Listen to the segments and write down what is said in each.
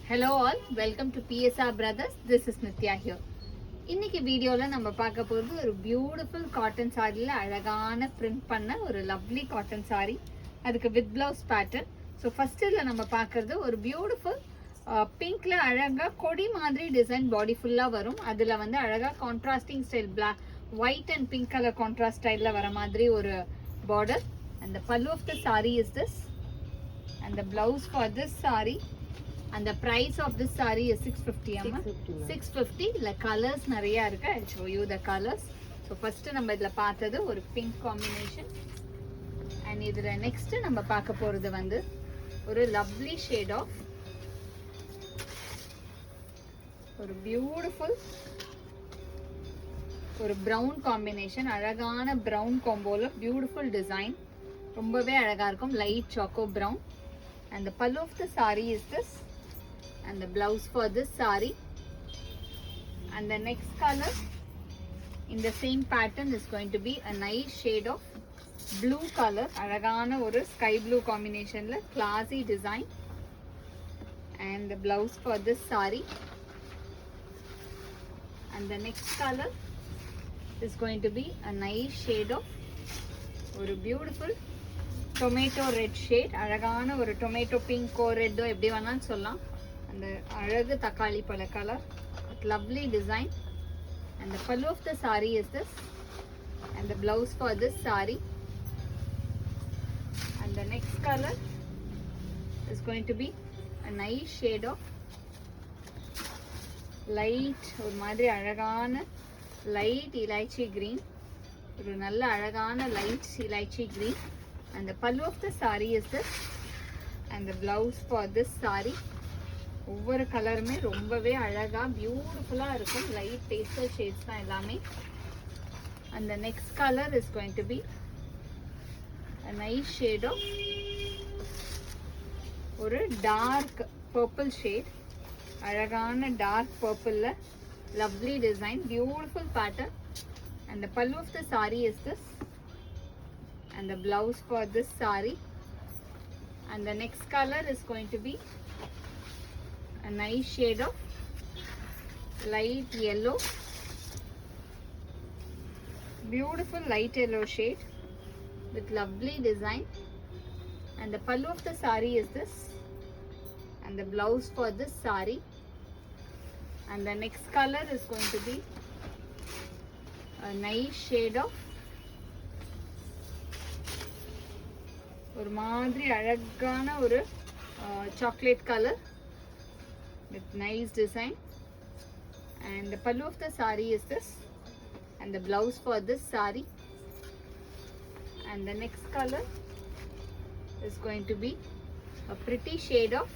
Hello all, welcome to PSR Brothers. This is Nitya here. இன்னைக்கு வீடியோல நம்ம பார்க்க போறது ஒரு பியூட்டிஃபுல் காட்டன் சாரியில அழகான பிரிண்ட் பண்ண ஒரு லவ்லி காட்டன் சாரி. அதுக்கு with blouse pattern. So first இதில் நம்ம பார்க்கறது ஒரு பியூட்டிஃபுல் பிங்க்ல அழகா கொடி மாதிரி டிசைன் பாடி ஃபுல்லா வரும். அதுல வந்து அழகா contrasting style black white and pink colour contrast ஸ்டைல்ல வர மாதிரி ஒரு border. And the pallu of the saree is this. And the blouse for this saree. And the price of this saree is 650 amma. 650. Like colors nariya irukku. I'll show you the colors. So first நம்ம இதல பார்த்தது ஒரு pink combination. And இதல next நம்ம பார்க்க போறது வந்து ஒரு lovely shade of ஒரு beautiful ஒரு brown combination. அழகான brown comboல beautiful design. ரொம்பவே அழகா இருக்கும். Light choco brown. And the pallu of the saree is this. And the blouse for this saree. And the next color in the same pattern is going to be a nice shade of blue color. Alagana or sky blue combination la classy design. And the blouse for this saree. And the next color is going to be a nice shade of or a beautiful tomato red shade. Alagana or tomato pink or red do eppadi venal sollaam. And the அழகு தக்காளி பழ color with lovely design. And the pallu of the saree is this. And the blouse for this saree. And the next color is going to be a nice shade of light ஒரு மாதிரி அழகான light elaichi green. ஒரு நல்ல அழகான light elaichi green. And the pallu of the saree is this. And the blouse for this saree. ஒவ்வொரு கலருமே ரொம்பவே அழகா பியூட்டிஃபுல்லா இருக்கும். லைட் பேஸ்டல் ஷேட்ஸ் தான் எல்லாமே. And the next color is going to be a nice shade of ஒரு dark purple shade. அழகான dark purpleல lovely design, beautiful pattern. And the pallu of the saree is this. And the blouse for this saree. And the next color is going to be a nice shade of light yellow, beautiful light yellow shade with lovely design. And the pallu of the saree is this. And the blouse for this saree. And the next color is going to be a nice shade of ஒரு மாதிரி அழகான ஒரு chocolate color with nice design. And the pallu of the saree is this. And the blouse for this saree. And the next color is going to be a pretty shade of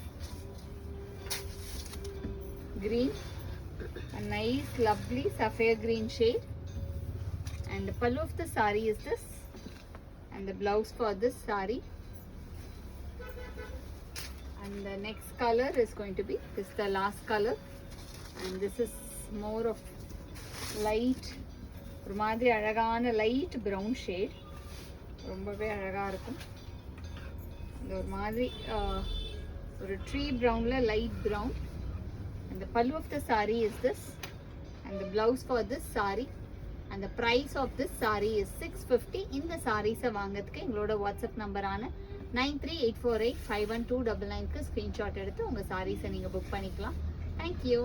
green, a nice lovely sapphire green shade. And the pallu of the saree is this. And the blouse for this saree. And the next color is going to be this is the last color. And this is more of light ஒரு மாதிரி அழகான light brown shade. ரொம்பவே அழகா இருக்கும். இந்த ஒரு மாதிரி ஒரு tree brownல light brown. And the pallu of the saree is this. And the blouse for this saree. And the price of this saree is 650. இந்த sarees வாங்குறதுக்கு எங்களோட வாட்ஸ்அப் நம்பரான 9384851299 க்கு ஸ்கிரீன்ஷாட் எடுத்து உங்க sarees நீங்க புக் பண்ணிக்கலாம். Thank you.